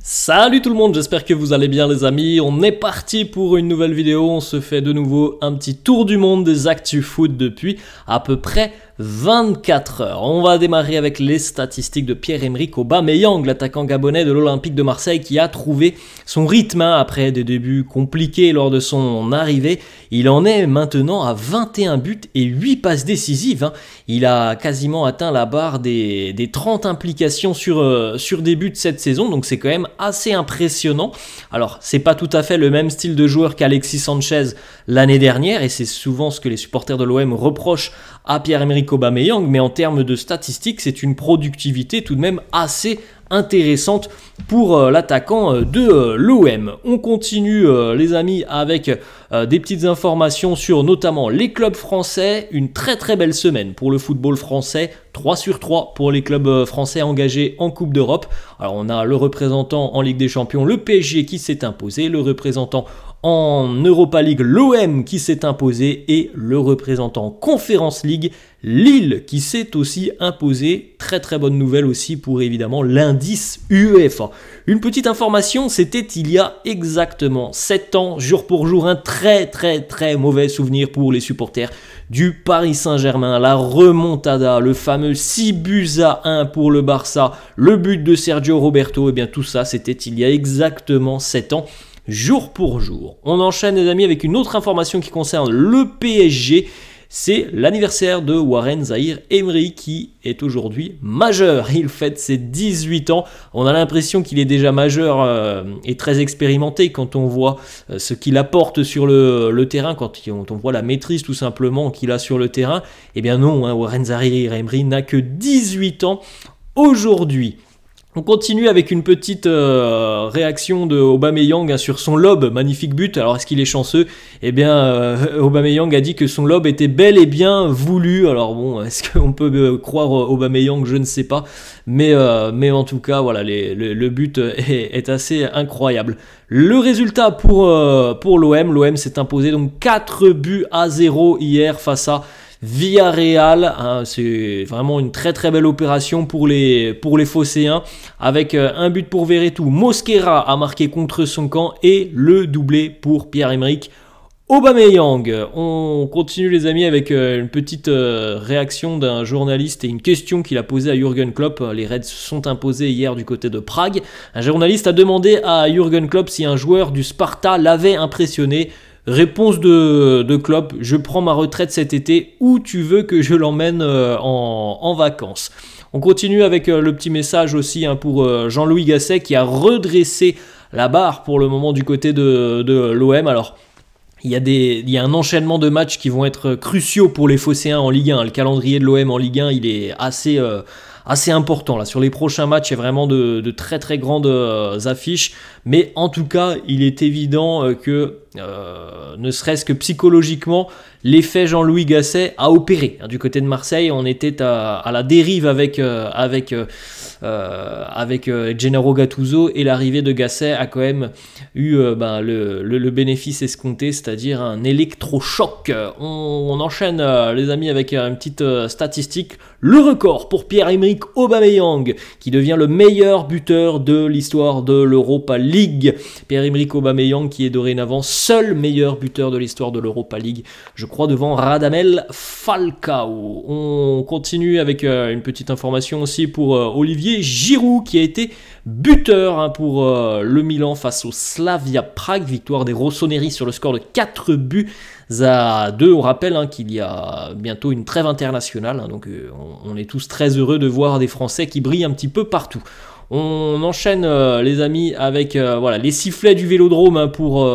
Salut tout le monde, j'espère que vous allez bien les amis. On est parti pour une nouvelle vidéo. On se fait de nouveau un petit tour du monde des actus foot depuis à peu près 24 heures. On va démarrer avec les statistiques de Pierre-Emerick Aubameyang, l'attaquant gabonais de l'Olympique de Marseille qui a trouvé son rythme après des débuts compliqués lors de son arrivée. Il en est maintenant à 21 buts et 8 passes décisives. Il a quasiment atteint la barre des 30 implications sur des buts cette saison, donc c'est quand même assez impressionnant. Alors, c'est pas tout à fait le même style de joueur qu'Alexis Sanchez l'année dernière, et c'est souvent ce que les supporters de l'OM reprochent à Pierre-Emerick Aubameyang, mais en termes de statistiques, c'est une productivité tout de même assez intéressante pour l'attaquant de l'OM. On continue les amis avec des petites informations sur notamment les clubs français. Une très très belle semaine pour le football français, 3 sur 3 pour les clubs français engagés en Coupe d'Europe. Alors on a le représentant en Ligue des Champions, le PSG qui s'est imposé, le représentant en Europa League, l'OM qui s'est imposé et le représentant en Conference League, Lille qui s'est aussi imposé. Très très bonne nouvelle aussi pour évidemment l'indice UEFA. Une petite information, c'était il y a exactement 7 ans, jour pour jour, un très mauvais souvenir pour les supporters du Paris Saint-Germain. La remontada, le fameux 6-1 pour le Barça, le but de Sergio Roberto, et bien tout ça c'était il y a exactement 7 ans. Jour pour jour. On enchaîne les amis avec une autre information qui concerne le PSG. C'est l'anniversaire de Warren Zahir Emery qui est aujourd'hui majeur. Il fête ses 18 ans. On a l'impression qu'il est déjà majeur et très expérimenté quand on voit ce qu'il apporte sur le terrain, quand on voit la maîtrise tout simplement qu'il a sur le terrain. Eh bien non, Warren Zahir Emery n'a que 18 ans aujourd'hui. On continue avec une petite réaction de Aubameyang sur son lob, magnifique but. Alors est-ce qu'il est chanceux? Eh bien Aubameyang a dit que son lob était bel et bien voulu. Alors bon, est-ce qu'on peut croire Aubameyang? Je ne sais pas. Mais en tout cas, voilà, le but est assez incroyable. Le résultat pour l'OM s'est imposé donc 4-0 hier face à Villarreal, c'est vraiment une très belle opération pour les Phocéens, avec un but pour Verretou. Mosquera a marqué contre son camp et le doublé pour Pierre-Emerick Aubameyang. On continue les amis avec une petite réaction d'un journaliste et une question qu'il a posée à Jürgen Klopp. Les Reds se sont imposés hier du côté de Prague. Un journaliste a demandé à Jürgen Klopp si un joueur du Sparta l'avait impressionné. Réponse de Klopp: je prends ma retraite cet été, où tu veux que je l'emmène en vacances. On continue avec le petit message aussi pour Jean-Louis Gasset qui a redressé la barre pour le moment du côté de l'OM. Alors il y a un enchaînement de matchs qui vont être cruciaux pour les Phocéens en Ligue 1. Le calendrier de l'OM en Ligue 1 il est assez important là. Sur les prochains matchs, il y a vraiment de très grandes affiches, mais en tout cas il est évident que ne serait-ce que psychologiquement l'effet Jean-Louis Gasset a opéré. Du côté de Marseille, on était à la dérive avec Gennaro Gattuso, et l'arrivée de Gasset a quand même eu le bénéfice escompté, c'est-à-dire un électrochoc. On enchaîne les amis avec une petite statistique. Le record pour Pierre-Emerick Aubameyang qui devient le meilleur buteur de l'histoire de l'Europa League. Pierre-Emerick Aubameyang qui est dorénavant seul meilleur buteur de l'histoire de l'Europa League, je crois devant Radamel Falcao. On continue avec une petite information aussi pour Olivier Giroud qui a été buteur pour le Milan face au Slavia Prague, victoire des Rossoneri sur le score de 4-2. On rappelle qu'il y a bientôt une trêve internationale, donc on est tous très heureux de voir des Français qui brillent un petit peu partout. On enchaîne les amis avec les sifflets du Vélodrome pour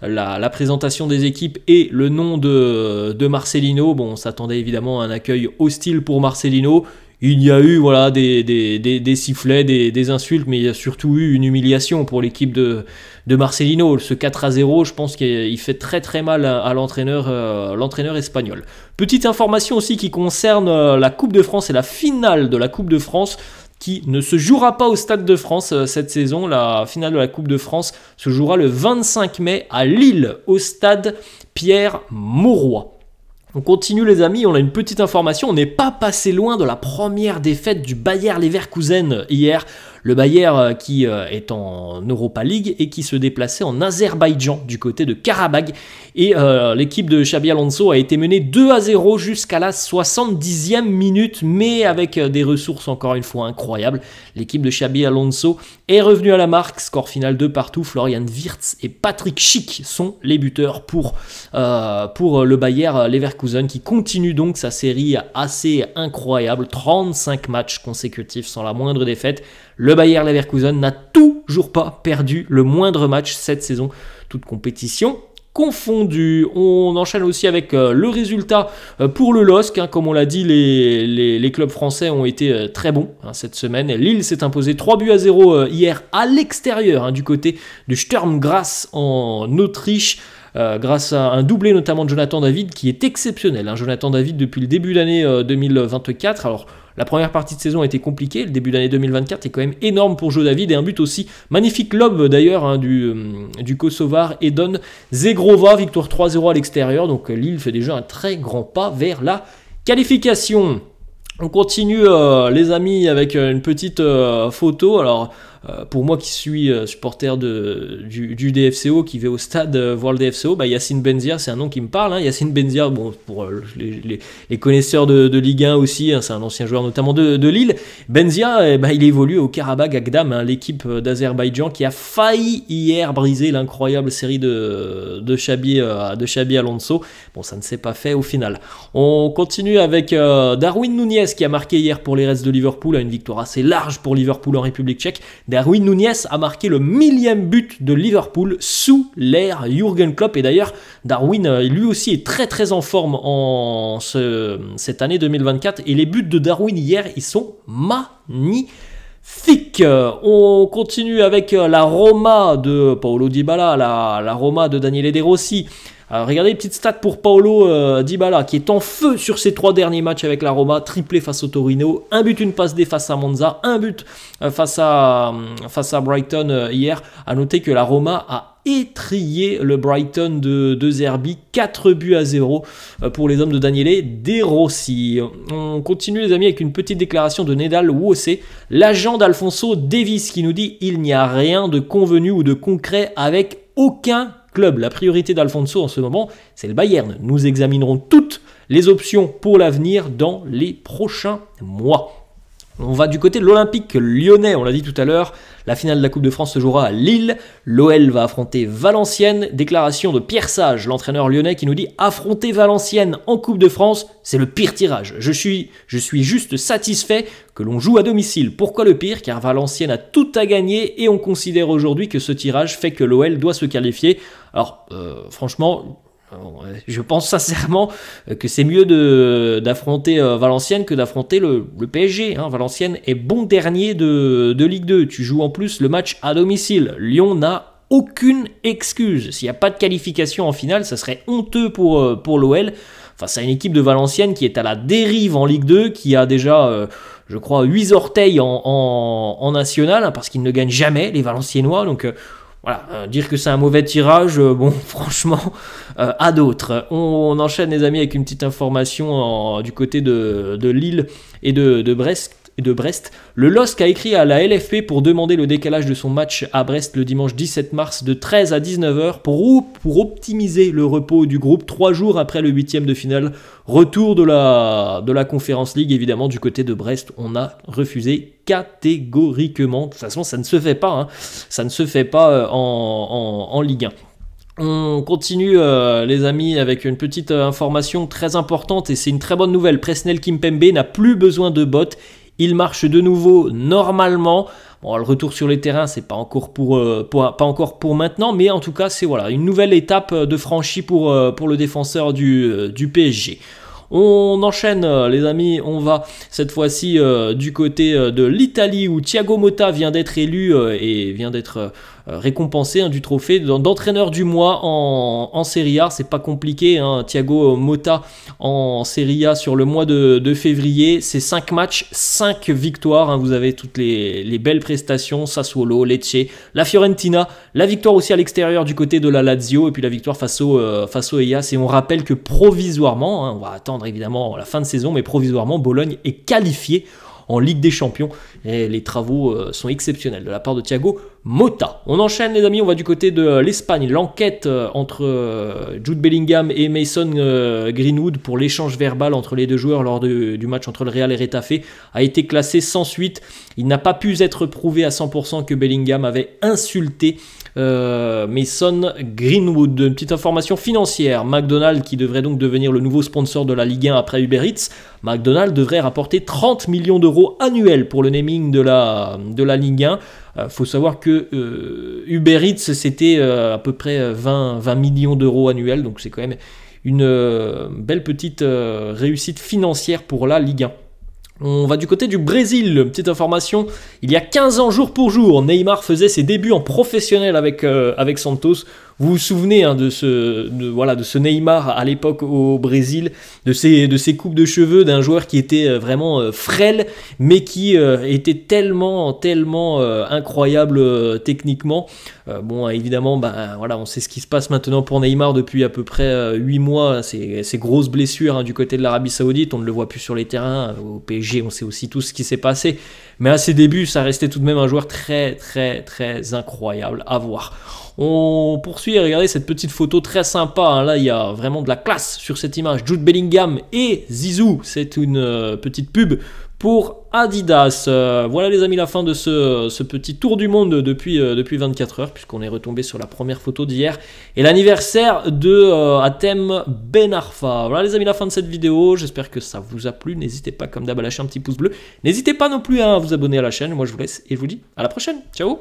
la présentation des équipes et le nom de Marcelino. Bon, on s'attendait évidemment à un accueil hostile pour Marcelino. Il y a eu des sifflets, des insultes, mais il y a surtout eu une humiliation pour l'équipe de Marcelino. Ce 4-0, je pense qu'il fait très mal à l'entraîneur espagnol. Petite information aussi qui concerne la Coupe de France et la finale de la Coupe de France, qui ne se jouera pas au Stade de France cette saison. La finale de la Coupe de France se jouera le 25 mai à Lille, au stade Pierre-Mauroy. On continue les amis, on a une petite information, on n'est pas passé loin de la première défaite du Bayer Leverkusen hier. Le Bayern qui est en Europa League et qui se déplaçait en Azerbaïdjan du côté de Karabagh. Et l'équipe de Xabi Alonso a été menée 2-0 jusqu'à la 70e minute, mais avec des ressources encore une fois incroyables. L'équipe de Xabi Alonso est revenue à la marque, score final 2-2. Florian Wirtz et Patrick Schick sont les buteurs pour le Bayer Leverkusen qui continue donc sa série assez incroyable, 35 matchs consécutifs sans la moindre défaite. Le Bayer Leverkusen n'a toujours pas perdu le moindre match cette saison, toute compétition confondu. On enchaîne aussi avec le résultat pour le LOSC. Comme on l'a dit, les clubs français ont été très bons cette semaine. Lille s'est imposé 3-0 hier à l'extérieur du côté du Sturm Graz en Autriche. Grâce à un doublé notamment de Jonathan David qui est exceptionnel. Jonathan David depuis le début d'année 2024. Alors la première partie de saison a été compliquée, le début d'année 2024 est quand même énorme pour Joe David et un but aussi magnifique lob d'ailleurs du Kosovar Edon Zegrova, victoire 3-0 à l'extérieur. Donc Lille fait déjà un très grand pas vers la qualification. On continue les amis avec une petite photo. Alors pour moi qui suis supporter du DFCO, qui va au stade voir le DFCO, Yacine Benzia, c'est un nom qui me parle. Yacine Benzia, bon, pour les connaisseurs de Ligue 1 aussi, c'est un ancien joueur notamment de Lille. Benzia, il évolue au Karabagh Agdam, l'équipe d'Azerbaïdjan qui a failli hier briser l'incroyable série de Xabi Alonso. Bon, ça ne s'est pas fait au final. On continue avec Darwin Núñez qui a marqué hier pour les Reds de Liverpool, une victoire assez large pour Liverpool en République tchèque. Darwin Núñez a marqué le 1000e but de Liverpool sous l'ère Jürgen Klopp. Et d'ailleurs, Darwin, lui aussi, est très très en forme en cette année 2024. Et les buts de Darwin hier, ils sont magnifiques. On continue avec la Roma de Paulo Dybala, la Roma de Daniele De Rossi. Alors, regardez les petites stats pour Paulo Dybala qui est en feu sur ses 3 derniers matchs avec la Roma, triplé face au Torino, un but, une passe D face à Monza, un but face à Brighton hier. À noter que la Roma a étrillé le Brighton de Zerbi, 4-0 pour les hommes de Daniele De Rossi. On continue les amis avec une petite déclaration de Nedal Wose, l'agent d'Alfonso Davies qui nous dit « Il n'y a rien de convenu ou de concret avec aucun club. La priorité d'Alfonso en ce moment, c'est le Bayern. Nous examinerons toutes les options pour l'avenir dans les prochains mois. » On va du côté de l'Olympique lyonnais, on l'a dit tout à l'heure, la finale de la Coupe de France se jouera à Lille, l'OL va affronter Valenciennes, déclaration de Pierre Sage, l'entraîneur lyonnais qui nous dit « Affronter Valenciennes en Coupe de France, c'est le pire tirage. Je suis juste satisfait que l'on joue à domicile. Pourquoi le pire? Car Valenciennes a tout à gagner et on considère aujourd'hui que ce tirage fait que l'OL doit se qualifier. » Alors franchement, je pense sincèrement que c'est mieux d'affronter Valenciennes que d'affronter le PSG. Valenciennes est bon dernier de Ligue 2. Tu joues en plus le match à domicile. Lyon n'a aucune excuse. S'il n'y a pas de qualification en finale, ça serait honteux pour l'OL. Face à une équipe de Valenciennes qui est à la dérive en Ligue 2, qui a déjà, je crois, 8 orteils en national, parce qu'ils ne gagnent jamais, les Valenciennois. Donc voilà, dire que c'est un mauvais tirage, bon, franchement, à d'autres. On enchaîne, les amis, avec une petite information du côté de Lille et de Brest. Le LOSC a écrit à la LFP pour demander le décalage de son match à Brest le dimanche 17 mars de 13 à 19h pour optimiser le repos du groupe 3 jours après le 8e de finale. Retour de la Conference League, évidemment, du côté de Brest, on a refusé catégoriquement. De toute façon, ça ne se fait pas, ça ne se fait pas en Ligue 1. On continue les amis avec une petite information très importante et c'est une très bonne nouvelle. Presnel Kimpembe n'a plus besoin de bottes. Il marche de nouveau normalement. Bon, le retour sur les terrains, c'est pas encore pour maintenant, mais en tout cas, c'est voilà, une nouvelle étape de franchie pour le défenseur du PSG. On enchaîne les amis, on va cette fois-ci du côté de l'Italie où Thiago Motta vient d'être élu et vient d'être récompensé du trophée d'entraîneur du mois en Serie A. C'est pas compliqué, Thiago Motta en Serie A sur le mois de février, c'est 5 matchs, 5 victoires, vous avez toutes les belles prestations, Sassuolo, Lecce, la Fiorentina, la victoire aussi à l'extérieur du côté de la Lazio et puis la victoire face au Hellas. Et on rappelle que provisoirement, on va attendre évidemment la fin de saison, mais provisoirement Bologne est qualifié en Ligue des Champions. et les travaux sont exceptionnels de la part de Thiago Motta. On enchaîne les amis, on va du côté de l'Espagne. L'enquête entre Jude Bellingham et Mason Greenwood pour l'échange verbal entre les deux joueurs lors du match entre le Real et Retafe a été classé sans suite. Il n'a pas pu être prouvé à 100% que Bellingham avait insulté Mason Greenwood. Une petite information financière, McDonald's qui devrait donc devenir le nouveau sponsor de la Ligue 1 après Uber Eats, McDonald's devrait rapporter 30 millions d'euros annuels pour le naming de la Ligue 1. Faut savoir que Uber Eats c'était à peu près 20 millions d'euros annuels, donc c'est quand même une belle petite réussite financière pour la Ligue 1. On va du côté du Brésil, petite information, il y a 15 ans jour pour jour, Neymar faisait ses débuts en professionnel avec Santos. Vous vous souvenez hein, de ce Neymar à l'époque au Brésil, de ses coupes de cheveux, d'un joueur qui était vraiment frêle, mais qui était tellement incroyable techniquement. Bon, évidemment, voilà, on sait ce qui se passe maintenant pour Neymar depuis à peu près 8 mois, ces grosses blessures hein, du côté de l'Arabie Saoudite, on ne le voit plus sur les terrains, au PSG on sait aussi tout ce qui s'est passé, mais à ses débuts ça restait tout de même un joueur très incroyable à voir. On poursuit, regardez cette petite photo très sympa, hein. Là il y a vraiment de la classe sur cette image, Jude Bellingham et Zizou, c'est une petite pub pour Adidas. Voilà les amis la fin de ce petit tour du monde depuis 24 heures, puisqu'on est retombé sur la première photo d'hier, et l'anniversaire de Hatem Ben Arfa. Voilà les amis la fin de cette vidéo, j'espère que ça vous a plu, n'hésitez pas comme d'hab à lâcher un petit pouce bleu, n'hésitez pas non plus à vous abonner à la chaîne, moi je vous laisse et je vous dis à la prochaine, ciao.